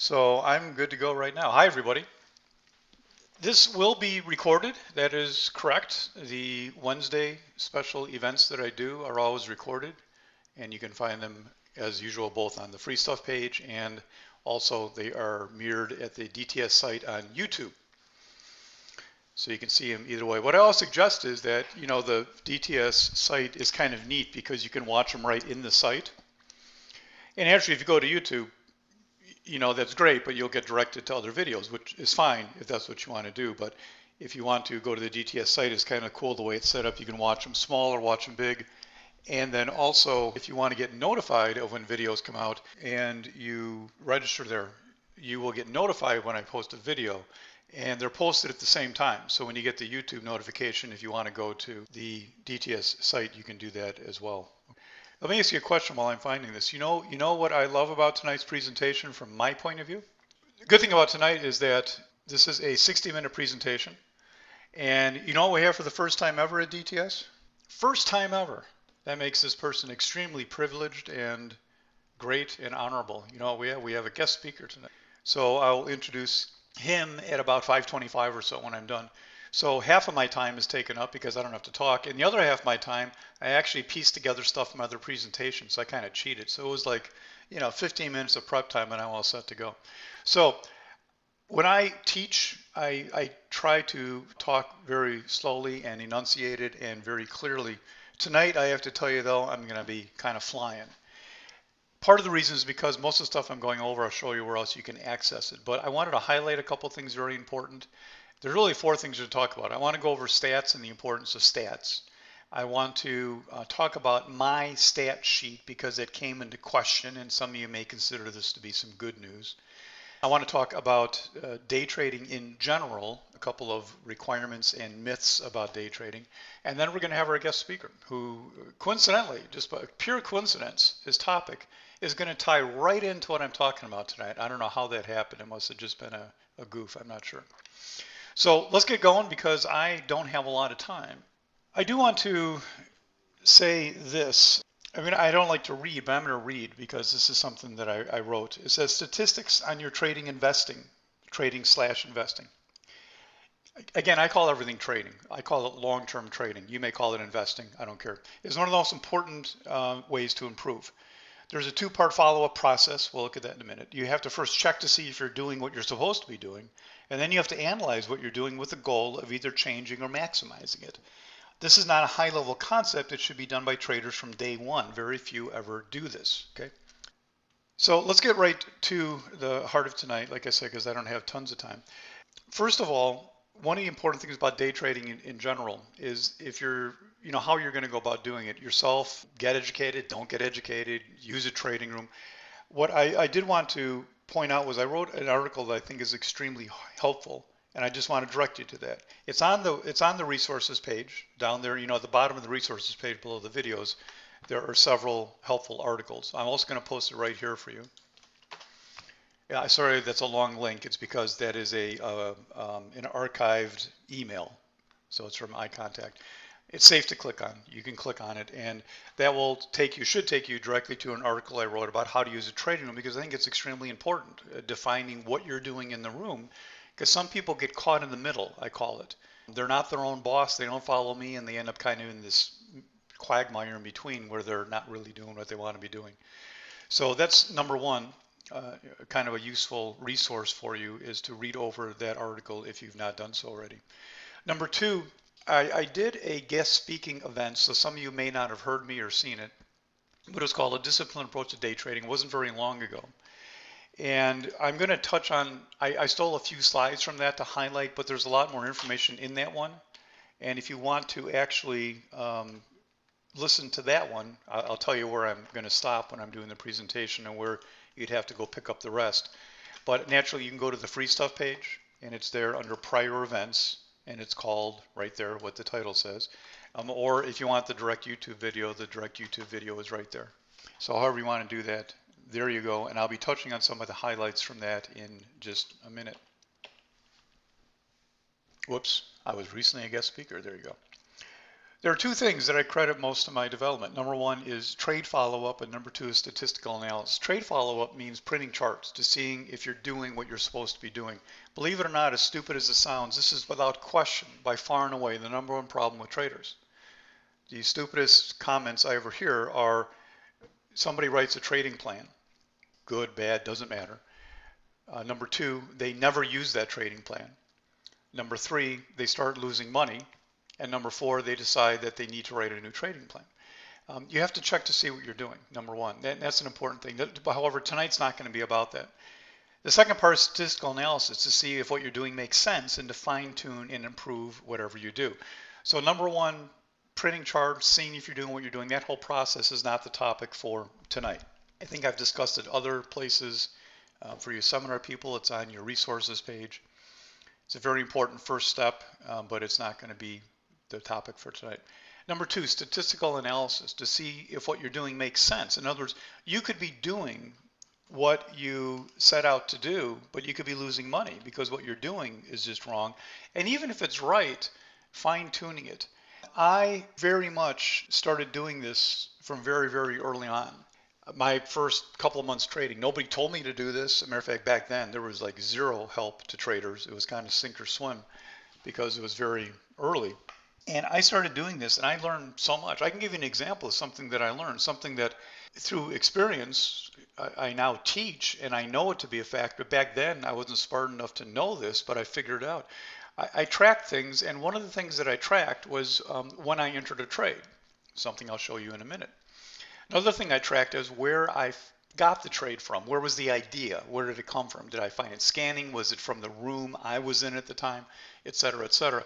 So I'm good to go right now. Hi, everybody. This will be recorded. That is correct. The Wednesday special events that I do are always recorded, and you can find them as usual both on the free stuff page and also they are mirrored at the DTS site on YouTube. So you can see them either way. What I'll suggest is that, the DTS site is kind of neat because you can watch them right in the site. And actually, if you go to YouTube, that's great, but you'll get directed to other videos, which is fine if that's what you want to do. But if you want to go to the DTS site, it's kind of cool the way it's set up. You can watch them small or watch them big. And then also, if you want to get notified of when videos come out and you register there, you will get notified when I post a video. And they're posted at the same time. So when you get the YouTube notification, if you want to go to the DTS site, you can do that as well. Let me ask you a question while I'm finding this. You know what I love about tonight's presentation from my point of view? The good thing about tonight is that this is a 60-minute presentation. And you know what we have for the first time ever at DTS? First time ever. That makes this person extremely privileged and great and honorable. We have a guest speaker tonight. So I'll introduce him at about 5:25 or so when I'm done. So half of my time is taken up because I don't have to talk, and the other half of my time I actually pieced together stuff from other presentations. So I kind of cheated. So it was like 15 minutes of prep time and I'm all set to go. So when I teach, I try to talk very slowly and enunciate it and very clearly. Tonight I have to tell you though, I'm going to be kind of flying. Part of the reason is because most of the stuff I'm going over, I'll show you where else you can access it. But I wanted to highlight a couple things very important. There's really four things to talk about. I want to go over stats and the importance of stats. I want to talk about my stat sheet because it came into question and some of you may consider this to be some good news. I want to talk about day trading in general, a couple of requirements and myths about day trading. And then we're going to have our guest speaker who coincidentally, just by pure coincidence, his topic is going to tie right into what I'm talking about tonight. I don't know how that happened. It must have just been a goof. I'm not sure. So let's get going because I don't have a lot of time. I do want to say this. I don't like to read, but I'm going to read because this is something that I wrote. It says statistics on your trading / investing. Again, I call everything trading. I call it long-term trading. You may call it investing. I don't care. It's one of the most important ways to improve. There's a two-part follow-up process. We'll look at that in a minute. You have to first check to see if you're doing what you're supposed to be doing, and then you have to analyze what you're doing with the goal of either changing or maximizing it. This is not a high-level concept. It should be done by traders from day one. Very few ever do this, okay? So let's get right to the heart of tonight, like I said, because I don't have tons of time. First of all, one of the important things about day trading in general is if you're, how you're going to go about doing it yourself. Get educated, don't get educated, use a trading room. What I did want to point out was I wrote an article that I think is extremely helpful, and I just want to direct you to that. It's on the resources page down there. At the bottom of the resources page below the videos, there are several helpful articles. I'm also going to post it right here for you. Yeah, sorry, that's a long link. It's because that is an archived email, so it's from iContact. It's safe to click on. You can click on it, and that will should take you directly to an article I wrote about how to use a trading room, because I think it's extremely important, defining what you're doing in the room, because some people get caught in the middle, I call it. They're not their own boss, they don't follow me, and they end up kind of in this quagmire in between where they're not really doing what they want to be doing. So that's number one. Kind of a useful resource for you is to read over that article if you've not done so already. Number two, I did a guest speaking event, so some of you may not have heard me or seen it, but it's called A Disciplined Approach to Day Trading. It wasn't very long ago. And I'm going to touch on, I stole a few slides from that to highlight, but there's a lot more information in that one. And if you want to actually listen to that one, I'll tell you where I'm going to stop when I'm doing the presentation and where you'd have to go pick up the rest. But naturally, you can go to the free stuff page, and it's there under prior events, and it's called right there what the title says. Or if you want the direct YouTube video, the direct YouTube video is right there. So however you want to do that, there you go. And I'll be touching on some of the highlights from that in just a minute. Whoops, I was recently a guest speaker. There you go. There are two things that I credit most of my development. Number one is trade follow-up, and number two is statistical analysis. Trade follow-up means printing charts to seeing if you're doing what you're supposed to be doing. Believe it or not, as stupid as it sounds, this is without question, by far and away, the number one problem with traders. The stupidest comments I ever hear are somebody writes a trading plan. Good, bad, doesn't matter. Number two, they never use that trading plan. Number three, they start losing money. And number four, they decide that they need to write a new trading plan. You have to check to see what you're doing, number one. That's an important thing. However, tonight's not going to be about that. The second part is statistical analysis, to see if what you're doing makes sense and to fine tune and improve whatever you do. So number one, printing charts, seeing if you're doing what you're doing, that whole process is not the topic for tonight. I think I've discussed it other places. For you seminar people, it's on your resources page. It's a very important first step, but it's not going to be the topic for tonight. Number two, statistical analysis, to see if what you're doing makes sense. In other words, you could be doing what you set out to do, but you could be losing money because what you're doing is just wrong. And even if it's right, fine tuning it. I very much started doing this from very, very early on. My first couple of months trading, nobody told me to do this. As a matter of fact, back then there was like zero help to traders. It was kind of sink or swim because it was very early. And I started doing this and I learned so much. I can give you an example of something that I learned, something that through experience I now teach, and I know it to be a fact, but back then I wasn't smart enough to know this, but I figured it out. I tracked things, and one of the things that I tracked was when I entered a trade, something I'll show you in a minute. Another thing I tracked is where I got the trade from. Where was the idea? Where did it come from? Did I find it scanning? Was it from the room I was in at the time, et cetera, et cetera.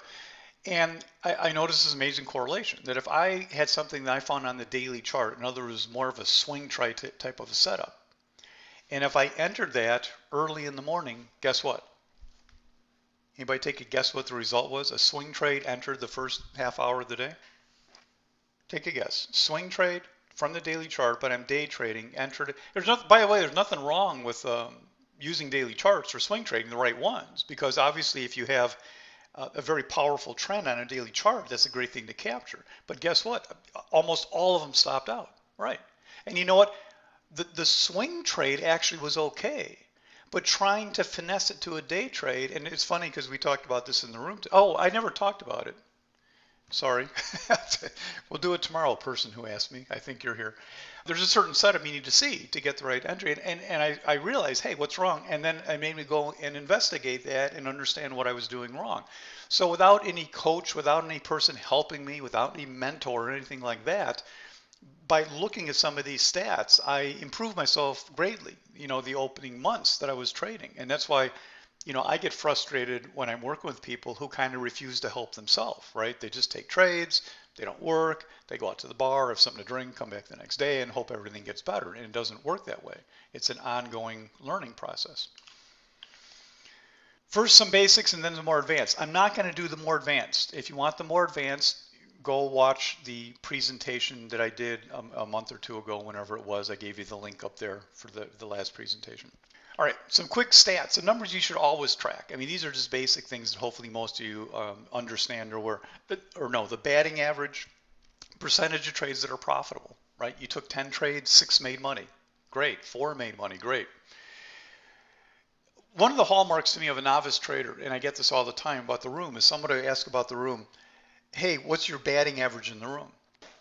And I noticed this amazing correlation that if I had something that I found on the daily chart, in other words, more of a swing trade type of a setup, and if I entered that early in the morning, guess what? Anybody take a guess what the result was? A swing trade entered the first half hour of the day? Take a guess. Swing trade from the daily chart, but I'm day trading, entered it. There's nothing, by the way, there's nothing wrong with using daily charts or swing trading the right ones, because obviously if you have a very powerful trend on a daily chart, that's a great thing to capture. But guess what? Almost all of them stopped out, right? And you know what? The swing trade actually was okay, but trying to finesse it to a day trade, and it's funny because we talked about this in the room. Oh, I never talked about it. Sorry. We'll do it tomorrow, person who asked me. I think you're here. There's a certain setup you need to see to get the right entry. And I realized, hey, what's wrong? And then it made me go and investigate that and understand what I was doing wrong. So without any coach, without any person helping me, without any mentor or anything like that, by looking at some of these stats, I improved myself greatly, the opening months that I was trading. And that's why I get frustrated when I'm working with people who kind of refuse to help themselves, right? They just take trades, they don't work, they go out to the bar, have something to drink, come back the next day and hope everything gets better. And it doesn't work that way. It's an ongoing learning process. First, some basics and then the more advanced. I'm not going to do the more advanced. If you want the more advanced, go watch the presentation that I did a month or two ago, whenever it was. I gave you the link up there for the last presentation. All right, some quick stats, some numbers you should always track. I mean, these are just basic things that hopefully most of you understand or know. The batting average, percentage of trades that are profitable, right? You took 10 trades, 6 made money. Great. 4 made money. Great. One of the hallmarks to me of a novice trader, and I get this all the time about the room, is somebody asks about the room, hey, what's your batting average in the room?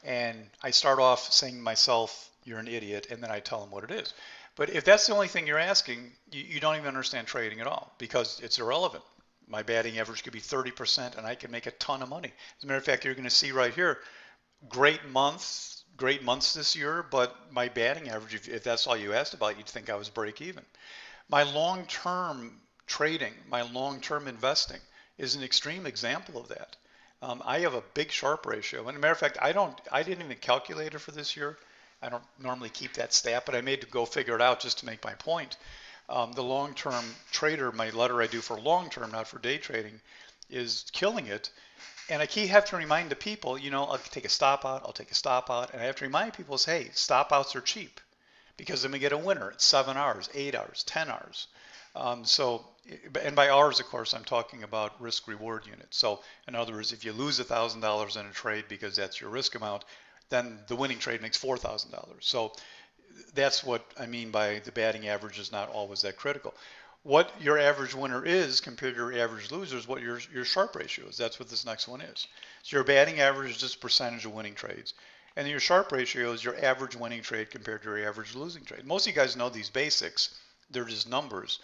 And I start off saying to myself, you're an idiot, and then I tell them what it is. But if that's the only thing you're asking, you don't even understand trading at all, because it's irrelevant. My batting average could be 30% and I can make a ton of money. As a matter of fact, you're going to see right here, great months this year, but my batting average, if that's all you asked about, you'd think I was break even. My long-term trading, my long-term investing is an extreme example of that. I have a big Sharpe ratio. And as a matter of fact, I didn't even calculate it for this year. I don't normally keep that stat, but I made to go figure it out just to make my point. The long-term trader, my letter I do for long-term, not for day trading, is killing it. And I have to remind the people, I'll take a stop out, I'll take a stop out. And I have to remind people, hey, stop outs are cheap because then we get a winner at 7 hours, 8 hours, 10 hours. And by hours, of course, I'm talking about risk reward units. So in other words, if you lose $1,000 in a trade because that's your risk amount, then the winning trade makes $4,000. So that's what I mean by the batting average is not always that critical. What your average winner is compared to your average loser is what your Sharpe ratio is. That's what this next one is. So your batting average is just percentage of winning trades. And your Sharpe ratio is your average winning trade compared to your average losing trade. Most of you guys know these basics. They're just numbers.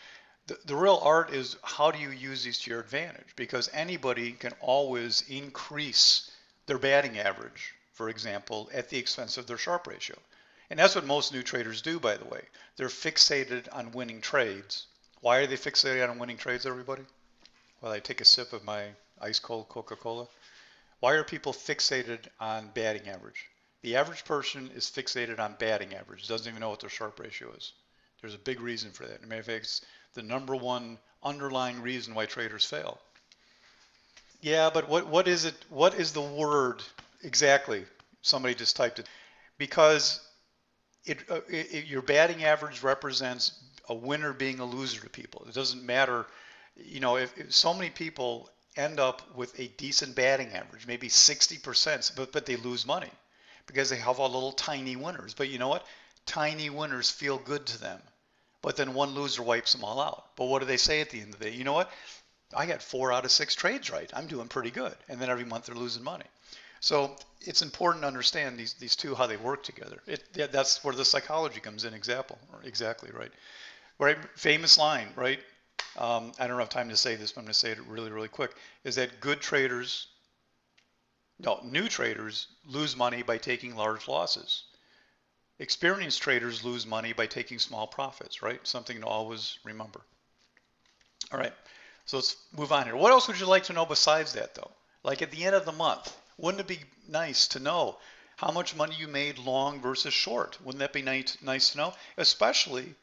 The real art is how do you use these to your advantage? Because anybody can always increase their batting average, for example, at the expense of their Sharpe ratio. And that's what most new traders do, by the way. They're fixated on winning trades. Why are they fixated on winning trades, everybody? While I take a sip of my ice cold Coca-Cola. Why are people fixated on batting average? The average person is fixated on batting average, doesn't even know what their Sharpe ratio is. There's a big reason for that. As a matter of fact, it's the number one underlying reason why traders fail. Yeah, but what is it? What is the word exactly? Somebody just typed it. Because your batting average represents a winner being a loser to people. It doesn't matter, if so many people end up with a decent batting average, maybe 60%, but they lose money because they have all little tiny winners. But you know what? Tiny winners feel good to them. But then one loser wipes them all out. But what do they say at the end of the day? You know what? I got 4 out of 6 trades right. I'm doing pretty good. And then every month they're losing money. So it's important to understand these two, how they work together. That's where the psychology comes in. Exactly, right? Right. Famous line, right? I don't have time to say this, but I'm going to say it really, really quick. Is that new traders lose money by taking large losses. Experienced traders lose money by taking small profits, right? Something to always remember. All right, so let's move on here. What else would you like to know besides that, though? Like at the end of the month, wouldn't it be nice to know how much money you made long versus short? Wouldn't that be nice to know? Especially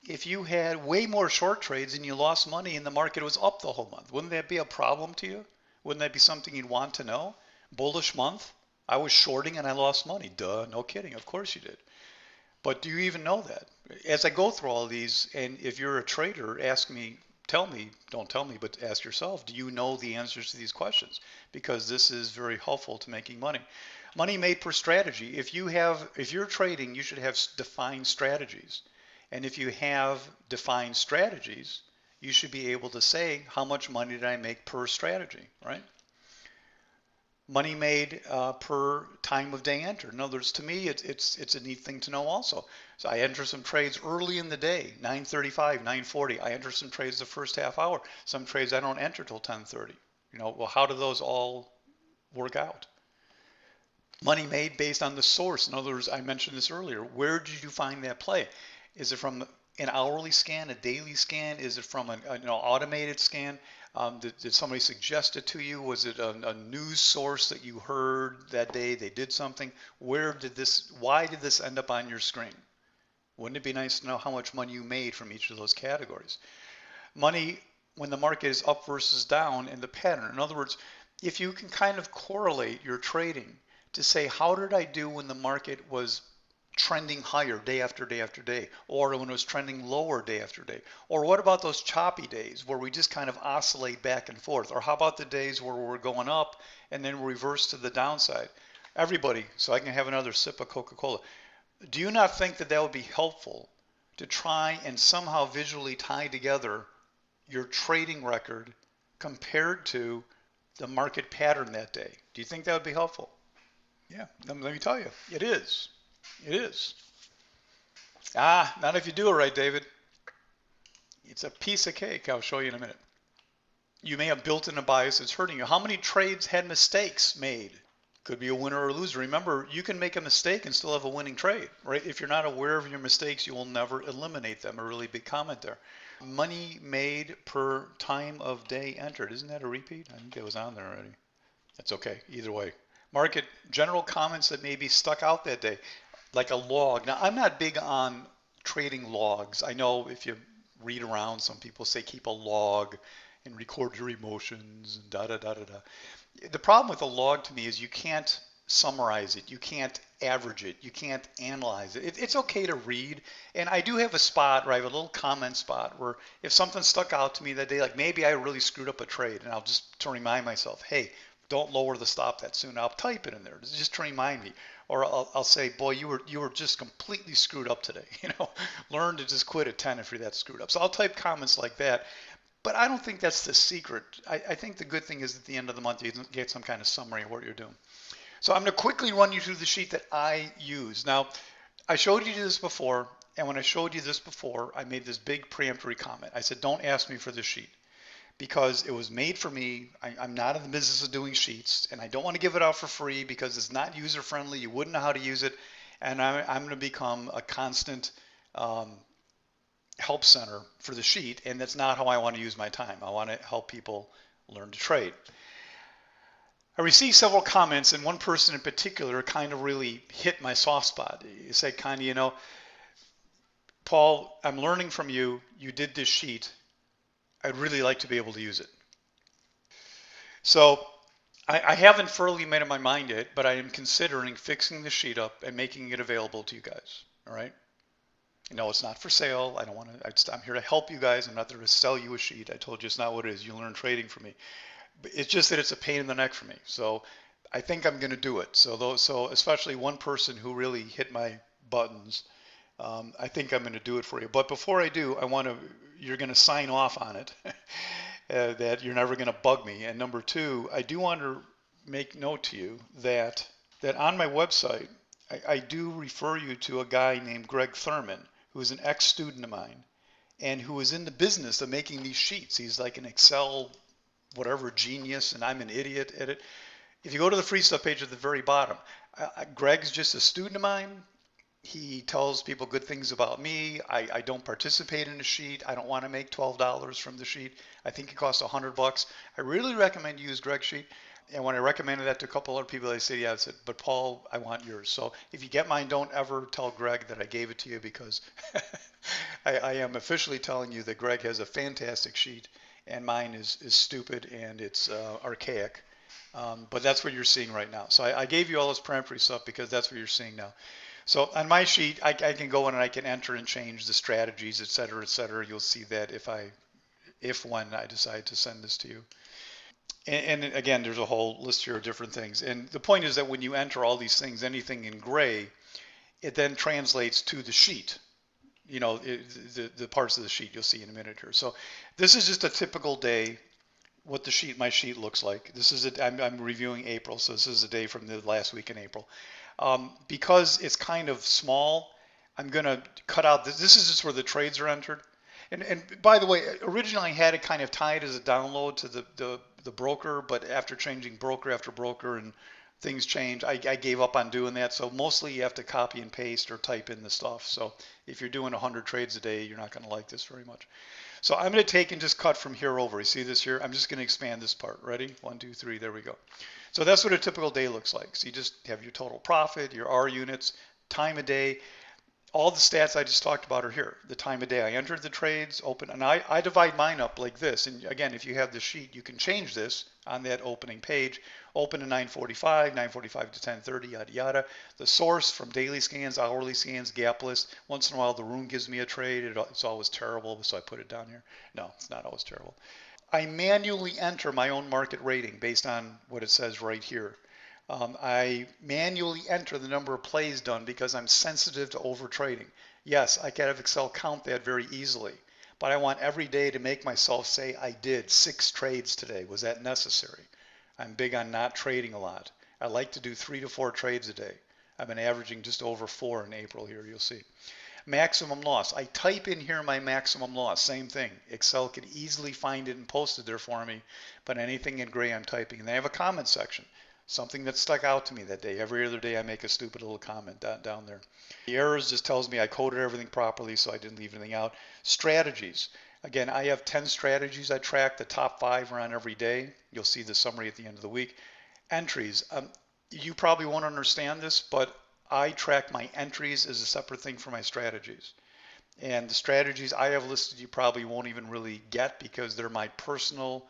if you had way more short trades and you lost money and the market was up the whole month. Wouldn't that be a problem to you? Wouldn't that be something you'd want to know? Bullish month, I was shorting and I lost money. Duh, no kidding. Of course you did. But do you even know that? As I go through all these, and if you're a trader, ask me, don't tell me, but ask yourself, do you know the answers to these questions? Because this is very helpful to making money. Money made per strategy. If you're trading, you should have defined strategies. And if you have defined strategies, you should be able to say, how much money did I make per strategy, right? Money made per time of day entered. In other words, to me, it's a neat thing to know also. So I enter some trades early in the day, 9:35, 9:40. I enter some trades the first half hour. Some trades I don't enter till 10:30. Well, how do those all work out? Money made based on the source. In other words, I mentioned this earlier. Where did you find that play? Is it from an hourly scan, a daily scan? Is it from an automated scan? Did somebody suggest it to you? Was it a news source that you heard that day? They did something. Why did this end up on your screen? Wouldn't it be nice to know how much money you made from each of those categories? Money when the market is up versus down and the pattern. In other words, if you can kind of correlate your trading to say, how did I do when the market was trending higher day after day after day, or when it was trending lower day after day? Or what about those choppy days where we just kind of oscillate back and forth? Or how about the days where we're going up and then reverse to the downside? Everybody, so I can have another sip of Coca-Cola. Do you not think that that would be helpful to try and somehow visually tie together your trading record compared to the market pattern that day? Do you think that would be helpful? Yeah, let me tell you, it is. It is. Not if you do it right, David. It's a piece of cake. I'll show you in a minute. You may have built in a bias that's hurting you. How many trades had mistakes made? Could be a winner or a loser. Remember, you can make a mistake and still have a winning trade, right? If you're not aware of your mistakes, you will never eliminate them. A really big comment there. Money made per time of day entered. Isn't that a repeat? I think it was on there already. That's okay. Either way. Market general comments that may be stuck out that day, like a log. Now, I'm not big on trading logs. I know if you read around, some people say keep a log and record your emotions and da da da da da. The problem with a log to me is you can't summarize it. You can't average it. You can't analyze it. It's okay to read. And I do have a spot where I have a little comment spot where if something stuck out to me that day, like maybe I really screwed up a trade, and I'll just to remind myself, hey, don't lower the stop that soon. I'll type it in there just to remind me. Or I'll say, boy, you were just completely screwed up today. Learn to just quit at 10 if you're that screwed up. So I'll type comments like that. But I don't think that's the secret. I think the good thing is at the end of the month you get some kind of summary of what you're doing. So I'm going to quickly run you through the sheet that I use. Now, I showed you this before, and when I showed you this before, I made this big preemptory comment. I said, don't ask me for this sheet because it was made for me. I'm not in the business of doing sheets, and I don't want to give it out for free because it's not user friendly. You wouldn't know how to use it, and I'm going to become a constant help center for the sheet, and that's not how I want to use my time. I want to help people learn to trade. I received several comments, and one person in particular kind of really hit my soft spot. He said, kind of, Paul, I'm learning from you. You did this sheet. I'd really like to be able to use it. So I haven't fully made up my mind yet, but I am considering fixing the sheet up and making it available to you guys. All right. No, it's not for sale. I don't want to. I'm here to help you guys. I'm not there to sell you a sheet. I told you it's not what it is. You learn trading from me. But it's just that it's a pain in the neck for me. So I think I'm going to do it. So especially one person who really hit my buttons, I think I'm going to do it for you. But before I do, you're going to sign off on it that you're never going to bug me. And number two, I do want to make note to you that on my website, I do refer you to a guy named Greg Thurman, who is an ex-student of mine and who is in the business of making these sheets. He's like an Excel whatever genius, and I'm an idiot at it. If you go to the free stuff page at the very bottom, Greg's just a student of mine. He tells people good things about me. I don't participate in the sheet. I don't want to make $12 from the sheet. I think it costs $100. I really recommend you use Greg's sheet. And when I recommended that to a couple other people, they said, yeah, I said, but Paul, I want yours. So if you get mine, don't ever tell Greg that I gave it to you because I am officially telling you that Greg has a fantastic sheet and mine is stupid and it's archaic. But that's what you're seeing right now. So I gave you all this peremptory stuff because that's what you're seeing now. So on my sheet, I can go in and I can enter and change the strategies, et cetera, et cetera. You'll see that if when I decide to send this to you. And again, there's a whole list here of different things. And the point is that when you enter all these things, anything in gray, it then translates to the sheet. The parts of the sheet you'll see in a minute here. So this is just a typical day, what my sheet looks like. I'm reviewing April, so this is a day from the last week in April. Because it's kind of small, I'm going to cut out this. This is just where the trades are entered. And by the way, originally I had it kind of tied as a download to the broker, but after changing broker after broker and things change, I gave up on doing that. So mostly you have to copy and paste or type in the stuff. So if you're doing 100 trades a day, you're not going to like this very much. So I'm going to take and just cut from here over. You see this here? I'm just going to expand this part. Ready? 1, 2, 3. There we go. So that's what a typical day looks like. So you just have your total profit, your R units, time of day. All the stats I just talked about are here. The time of day I entered the trades, open, and I divide mine up like this. And again, if you have the sheet, you can change this on that opening page. Open at 9:45, 9:45 to 10:30, yada yada. The source from daily scans, hourly scans, gap list. Once in a while, the room gives me a trade. It's always terrible, so I put it down here. No, it's not always terrible. I manually enter my own market rating based on what it says right here. I manually enter the number of plays done because I'm sensitive to over trading. Yes, I can have Excel count that very easily, but I want every day to make myself say I did 6 trades today. Was that necessary? I'm big on not trading a lot. I like to do 3 to 4 trades a day. I've been averaging just over 4 in April here, you'll see. Maximum loss. I type in here my maximum loss. Same thing. Excel could easily find it and post it there for me, but anything in gray I'm typing. And they have a comment section. Something that stuck out to me that day. Every other day I make a stupid little comment down there. The errors just tells me I coded everything properly, so I didn't leave anything out. Strategies. Again, I have 10 strategies I track. The top 5 are on every day. You'll see the summary at the end of the week. Entries. You probably won't understand this, but I track my entries as a separate thing for my strategies. And the strategies I have listed you probably won't even really get because they're my personal.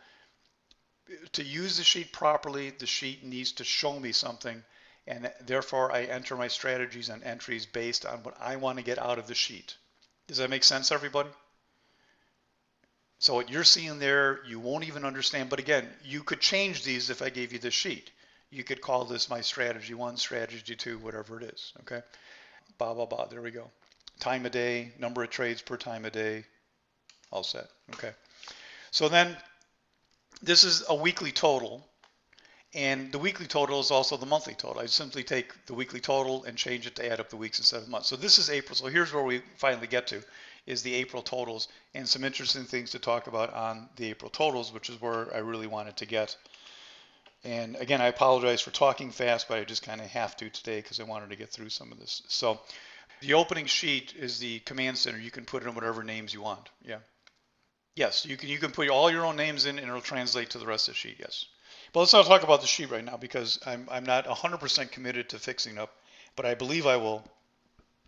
To use the sheet properly, the sheet needs to show me something, and therefore I enter my strategies and entries based on what I want to get out of the sheet. Does that make sense, everybody? So what you're seeing there, you won't even understand. But again, you could change these if I gave you this sheet. You could call this my strategy one, strategy two, whatever it is. Okay. Blah, blah, blah. There we go. Time of day, number of trades per time of day, all set. Okay. So then this is a weekly total. And the weekly total is also the monthly total. I simply take the weekly total and change it to add up the weeks instead of months. So this is April. So here's where we finally get to, is the April totals and some interesting things to talk about on the April totals, which is where I really wanted to get. And again, I apologize for talking fast, but I just kind of have to today because I wanted to get through some of this. So the opening sheet is the command center. You can put in whatever names you want. Yeah. Yes, you can put all your own names in and it'll translate to the rest of the sheet, yes. But let's not talk about the sheet right now because I'm not 100% committed to fixing it up, but I believe I will.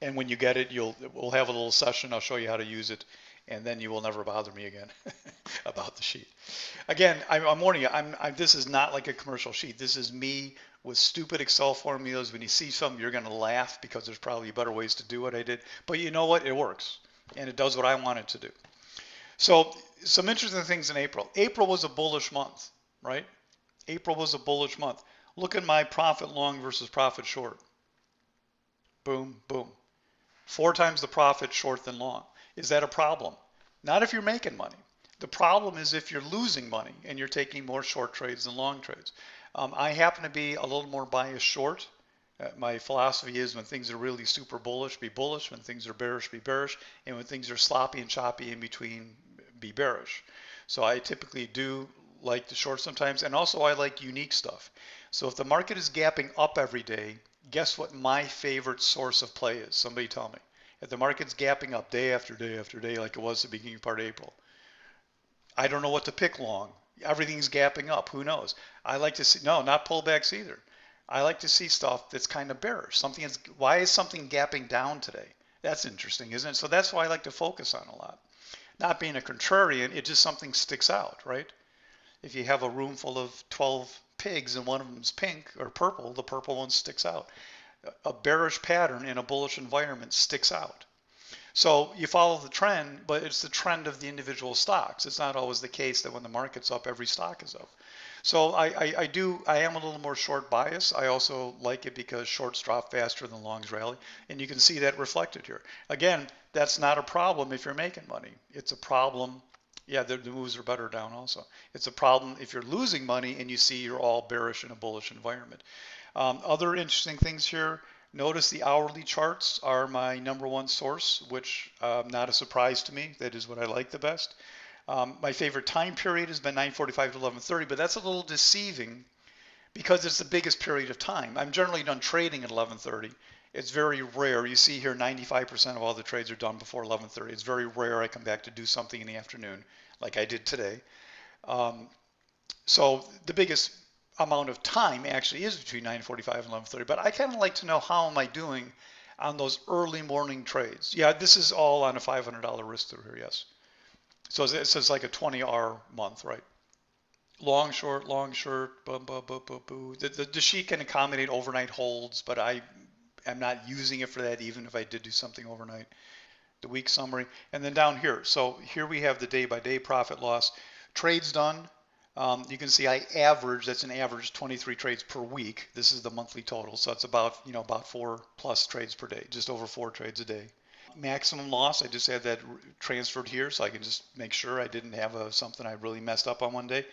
And when you get it, we'll have a little session. I'll show you how to use it, and then you will never bother me again about the sheet. Again, I'm warning you. This is not like a commercial sheet. This is me with stupid Excel formulas. When you see something, you're going to laugh because there's probably better ways to do what I did. But you know what? It works, and it does what I want it to do. So some interesting things in April. April was a bullish month, right? April was a bullish month. Look at my profit long versus profit short. Boom, boom. 4 times the profit short than long. Is that a problem? Not if you're making money. The problem is if you're losing money and you're taking more short trades than long trades. I happen to be a little more biased short. My philosophy is when things are really super bullish, be bullish. When things are bearish, be bearish. And when things are sloppy and choppy in between, be bearish. So I typically do like the short sometimes. And also I like unique stuff. So if the market is gapping up every day, guess what my favorite source of play is? Somebody tell me. If the market's gapping up day after day after day like it was the beginning part of April, I don't know what to pick long. Everything's gapping up. Who knows? I like to see, no, not pullbacks either. I like to see stuff that's kind of bearish. Something is, why is something gapping down today? That's interesting, isn't it? So that's why I like to focus on a lot. Not being a contrarian, it just something sticks out, right? If you have a room full of 12 pigs and one of them's pink or purple, the purple one sticks out. A bearish pattern in a bullish environment sticks out. So you follow the trend, but it's the trend of the individual stocks. It's not always the case that when the market's up, every stock is up. So I am a little more short bias. I also like it because shorts drop faster than longs rally, and you can see that reflected here. Again, that's not a problem if you're making money. It's a problem. Yeah, the moves are better down also. It's a problem if you're losing money and you see you're all bearish in a bullish environment. Other interesting things here. Notice the hourly charts are my number one source, which not a surprise to me. That is what I like the best. My favorite time period has been 9:45 to 11:30, but that's a little deceiving because it's the biggest period of time. I'm generally done trading at 11:30. It's very rare. You see here 95% of all the trades are done before 11:30. It's very rare I come back to do something in the afternoon like I did today. So the biggest amount of time actually is between 9:45 and 11:30, but I kind of like to know how am I doing on those early morning trades. Yeah, this is all on a $500 risk through here, yes. So it says like a 20-hour month, right? Long, short, boom, boom, boom, boom, boom. The sheet can accommodate overnight holds, but I am not using it for that even if I did do something overnight. The week summary, and then down here. So here we have the day-by-day profit loss. Trades done. You can see I average, that's an average 23 trades per week. This is the monthly total. So it's about, about 4+ trades per day, just over 4 trades a day. Maximum loss, I just had that transferred here so I can just make sure I didn't have something I really messed up on one day.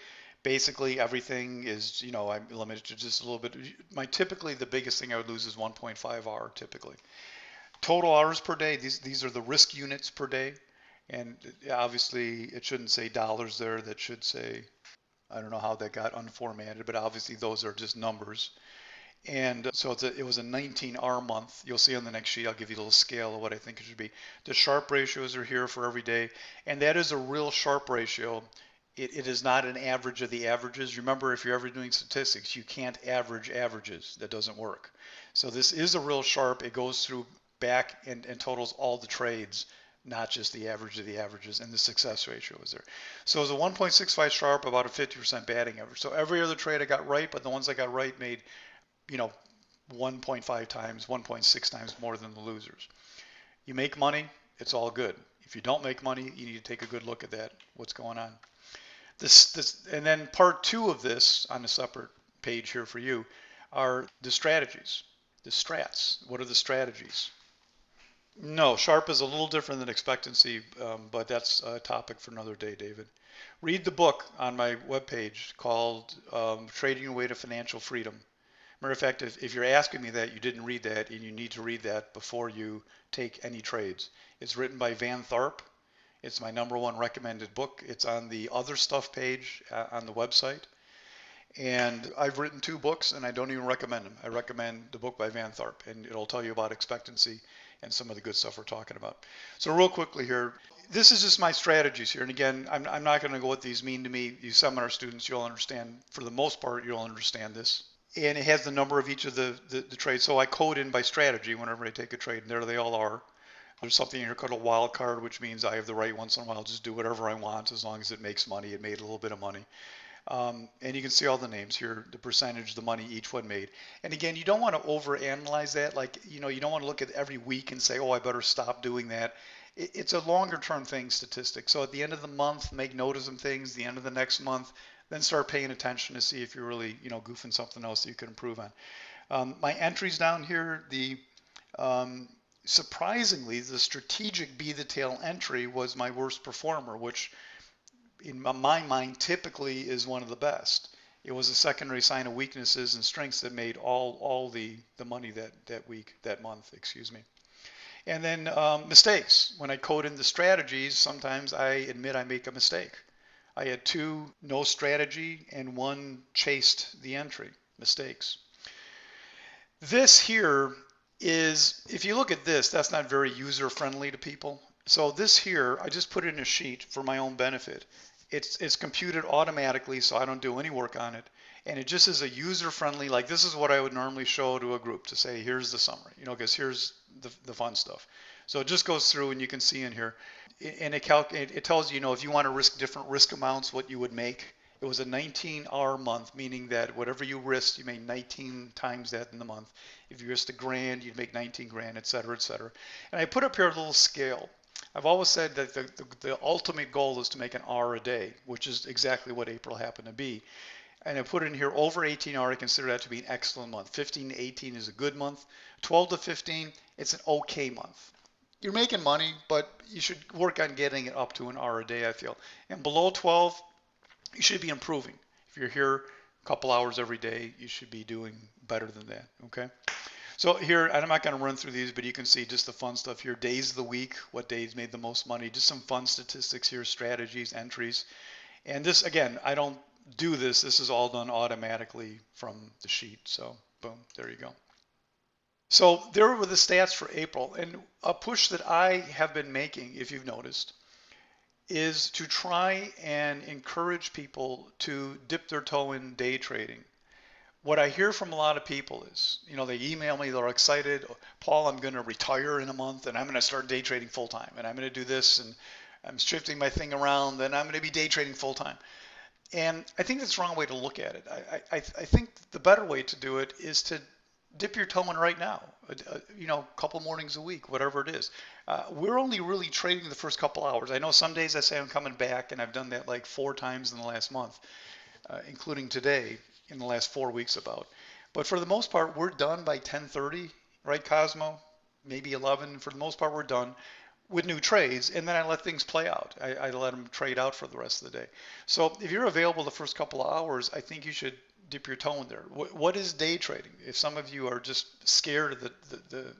Basically everything is, I'm limited to just a little bit. Typically the biggest thing I would lose is 1.5 hour typically. Total hours per day, these are the risk units per day. And obviously it shouldn't say dollars there, that should say, I don't know how that got unformatted, but obviously those are just numbers. And so it was a 19-hour month. You'll see on the next sheet, I'll give you a little scale of what I think it should be. The Sharpe ratios are here for every day. And that is a real Sharpe ratio. It is not an average of the averages. Remember, if you're ever doing statistics, you can't average averages. That doesn't work. So this is a real Sharpe. It goes through back and totals all the trades, not just the average of the averages, and the success ratio is there. So it was a 1.65 Sharpe, about a 50% batting average. So every other trade I got right, but the ones I got right made, you know, 1.5 times, 1.6 times more than the losers. You make money, it's all good. If you don't make money, you need to take a good look at that, what's going on. And then part two of this on a separate page here for you are the strategies, the strats. What are the strategies? No, sharp is a little different than expectancy, but that's a topic for another day, David. Read the book on my webpage called Trading Your Way to Financial Freedom. Matter of fact, if you're asking me that, you didn't read that, and you need to read that before you take any trades. It's written by Van Tharp. It's my #1 recommended book. It's on the other stuff page on the website. And I've written 2 books, and I don't even recommend them. I recommend the book by Van Tharp, and it'll tell you about expectancy and some of the good stuff we're talking about. So real quickly here, this is just my strategies here. And again, I'm not going to go what these mean to me. You seminar students, you'll understand, for the most part, you'll understand this. And it has the number of each of the trades. So I code in by strategy whenever I take a trade, and there they all are. There's something here called a wild card, which means I have the right once in a while, just do whatever I want as long as it makes money. It made a little bit of money. And you can see all the names here, the percentage, the money each one made. And again, you don't want to overanalyze that. Like, you don't want to look at every week and say, oh, I better stop doing that. It's a longer term thing, statistic. So at the end of the month, make note of some things. The end of the next month, then start paying attention to see if you're really, goofing something else that you can improve on. My entries down here, surprisingly, the strategic be the tail entry was my worst performer, which in my mind typically is one of the best. It was a secondary sign of weaknesses and strengths that made all the money that week, that month, excuse me. And then mistakes. When I code in the strategies, sometimes I admit I make a mistake. I had 2 no strategy and 1 chased the entry. Mistakes. This here is, if you look at this, that's not very user friendly to people. So this here, I just put it in a sheet for my own benefit. It's computed automatically, so I don't do any work on it. And it just is a user friendly, like this is what I would normally show to a group to say, here's the summary, because here's the fun stuff. So it just goes through and you can see in here, and it tells you, if you want to risk different risk amounts, what you would make. It was a 19-hour month, meaning that whatever you risked, you made 19 times that in the month. If you risked $1,000, you'd make 19 grand, et cetera, et cetera. And I put up here a little scale. I've always said that the ultimate goal is to make an hour a day, which is exactly what April happened to be. And I put in here over 18 hours, I consider that to be an excellent month. 15 to 18 is a good month. 12 to 15, it's an okay month. You're making money, but you should work on getting it up to an hour a day, I feel. And below 12, you should be improving. If you're here a couple hours every day, you should be doing better than that, okay? So here, and I'm not going to run through these, but you can see just the fun stuff here. Days of the week, what days made the most money, just some fun statistics here, strategies, entries. And this, again, I don't do this. This is all done automatically from the sheet. So boom, there you go. So there were the stats for April. And a push that I have been making, if you've noticed, is to try and encourage people to dip their toe in day trading. What I hear from a lot of people is, they email me, they're excited, Paul, I'm going to retire in a month and I'm going to start day trading full time and I'm going to do this and I'm shifting my thing around and I'm going to be day trading full time. And I think that's the wrong way to look at it. I think the better way to do it is to dip your toe in right now, a couple mornings a week, whatever it is. We're only really trading the first couple hours. I know some days I say I'm coming back, and I've done that like 4 times in the last month, including today in the last 4 weeks about. But for the most part, we're done by 10:30, right, Cosmo? Maybe 11. For the most part, we're done with new trades, and then I let things play out. I let them trade out for the rest of the day. So if you're available the first couple of hours, I think you should dip your toe in there. What is day trading? If some of you are just scared of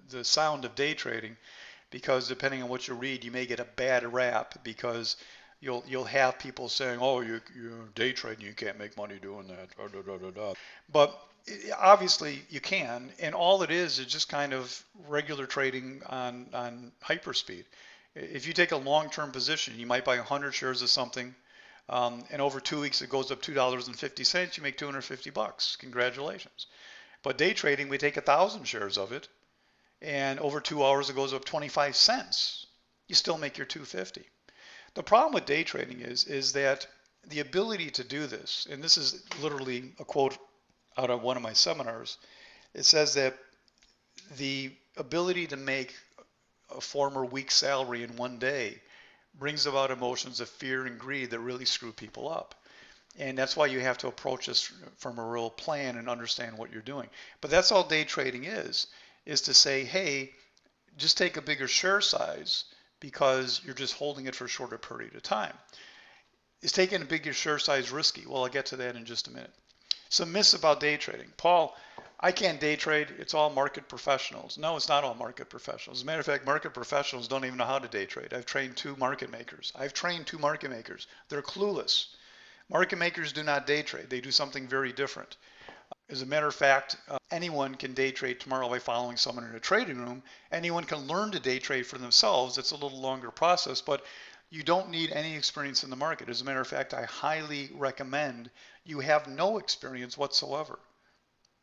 the sound of day trading, because depending on what you read, you may get a bad rap because you'll have people saying, oh, you're day trading, you can't make money doing that. But obviously you can, and all it is just kind of regular trading on hyperspeed. If you take a long-term position, you might buy 100 shares of something, and over 2 weeks it goes up $2.50, you make $250. Congratulations. But day trading, we take 1,000 shares of it, and over 2 hours it goes up 25 cents. You still make your $250. The problem with day trading is that the ability to do this, and this is literally a quote out of one of my seminars, It says that the ability to make a former week's salary in one day brings about emotions of fear and greed that really screw people up. And that's why you have to approach this from a real plan and understand what you're doing. But that's all day trading is to say, hey, just take a bigger share size because you're just holding it for a shorter period of time. Is taking a bigger share size risky? Well, I'll get to that in just a minute. Some myths about day trading. Paul, I can't day trade. It's all market professionals. No, it's not all market professionals. As a matter of fact, market professionals don't even know how to day trade. I've trained two market makers. They're clueless. Market makers do not day trade. They do something very different. As a matter of fact, anyone can day trade tomorrow by following someone in a trading room. Anyone can learn to day trade for themselves. It's a little longer process, but you don't need any experience in the market. As a matter of fact, I highly recommend you have no experience whatsoever.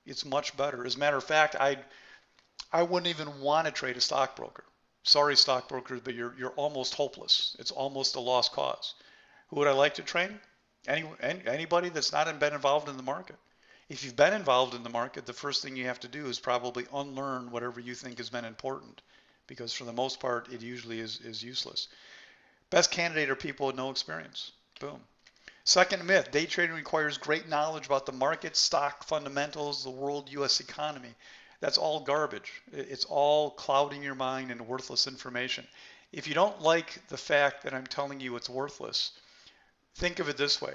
It's much better. As a matter of fact, I wouldn't even want to trade a stockbroker. Sorry, stockbrokers, but you're almost hopeless. It's almost a lost cause. Who would I like to train? Anybody that's not been involved in the market. If you've been involved in the market, the first thing you have to do is probably unlearn whatever you think has been important, because for the most part, it usually is useless. Best candidate are people with no experience. Boom. Second myth, day trading requires great knowledge about the market, stock fundamentals, the world US economy. That's all garbage. It's all clouding your mind and worthless information. If you don't like the fact that I'm telling you it's worthless, think of it this way.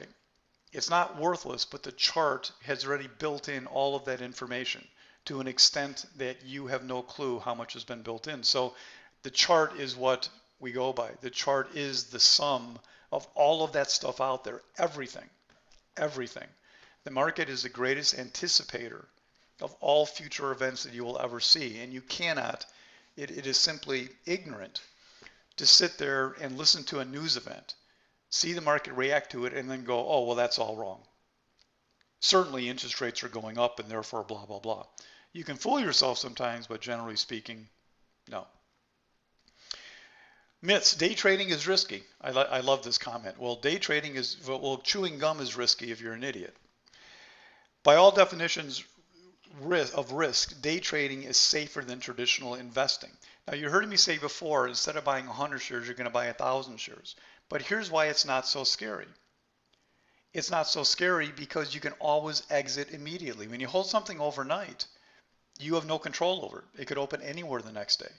It's not worthless, but the chart has already built in all of that information to an extent that you have no clue how much has been built in. So the chart is what we go by. The chart is the sum of all of that stuff out there, everything, everything. The market is the greatest anticipator of all future events that you will ever see, and you cannot, it is simply ignorant to sit there and listen to a news event, see the market react to it, and then go, oh, well, that's all wrong. Certainly interest rates are going up and therefore blah, blah, blah. You can fool yourself sometimes, but generally speaking, no. Myths, day trading is risky. I love this comment. Well, chewing gum is risky if you're an idiot. By all definitions of risk, day trading is safer than traditional investing. Now, you heard me say before, instead of buying 100 shares, you're going to buy 1,000 shares. But here's why it's not so scary. It's not so scary because you can always exit immediately. When you hold something overnight, you have no control over it. It could open anywhere the next day.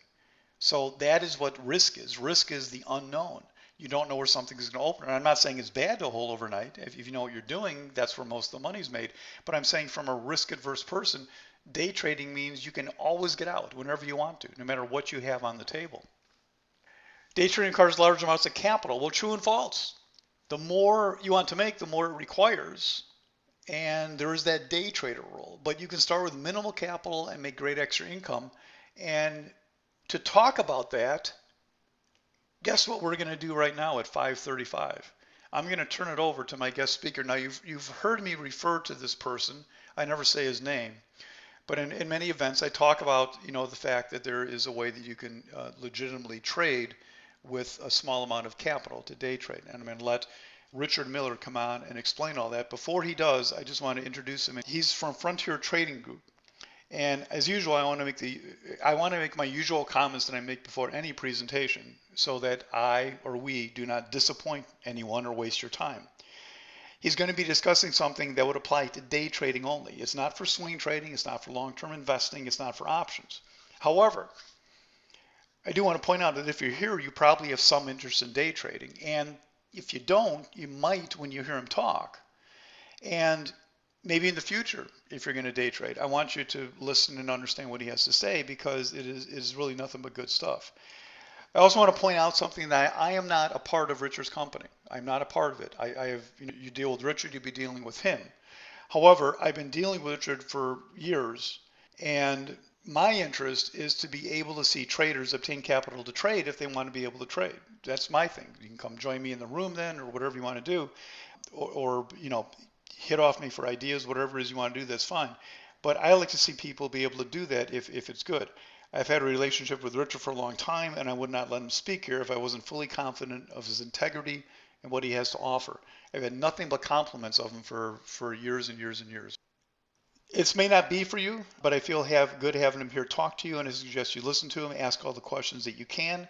So that is what risk is. Risk is the unknown. You don't know where something is going to open. And I'm not saying it's bad to hold overnight. If you know what you're doing, that's where most of the money's made. But I'm saying from a risk-adverse person, day trading means you can always get out whenever you want to, no matter what you have on the table. Day trading requires large amounts of capital. Well, true and false. The more you want to make, the more it requires. And there is that day trader rule. But you can start with minimal capital and make great extra income. And to talk about that, guess what we're going to do right now at 5:35? I'm going to turn it over to my guest speaker. Now, you've heard me refer to this person. I never say his name. But in many events, I talk about the fact that there is a way that you can legitimately trade with a small amount of capital to day trade. And I'm going to let Richard Miller come on and explain all that. Before he does, I just want to introduce him. He's from Frontier Trading Group. And as usual, I want to make my usual comments that I make before any presentation so that I or we do not disappoint anyone or waste your time. He's going to be discussing something that would apply to day trading only. It's not for swing trading, it's not for long-term investing, it's not for options. However, I do want to point out that if you're here, you probably have some interest in day trading. And if you don't, you might when you hear him talk. And maybe in the future, if you're going to day trade, I want you to listen and understand what he has to say because it is really nothing but good stuff. I also want to point out something that I am not a part of Richard's company. I'm not a part of it. I have, you deal with Richard, you'll be dealing with him. However, I've been dealing with Richard for years, and my interest is to be able to see traders obtain capital to trade if they want to be able to trade. That's my thing. You can come join me in the room then, or whatever you want to do, or hit off me for ideas, whatever it is you want to do, that's fine. But I like to see people be able to do that if it's good. I've had a relationship with Richard for a long time, and I would not let him speak here if I wasn't fully confident of his integrity and what he has to offer. I've had nothing but compliments of him for years and years and years. It may not be for you, but I feel good having him here talk to you, and I suggest you listen to him, ask all the questions that you can.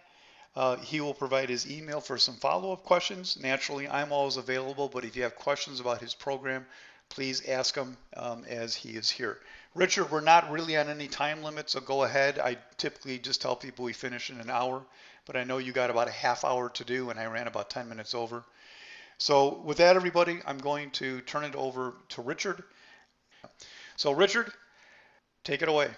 He will provide his email for some follow-up questions. Naturally, I'm always available, but if you have questions about his program, please ask him as he is here. Richard, we're not really on any time limit, so go ahead. I typically just tell people we finish in an hour, but I know you got about a half hour to do, and I ran about 10 minutes over. So with that, everybody, I'm going to turn it over to Richard. So Richard, take it away.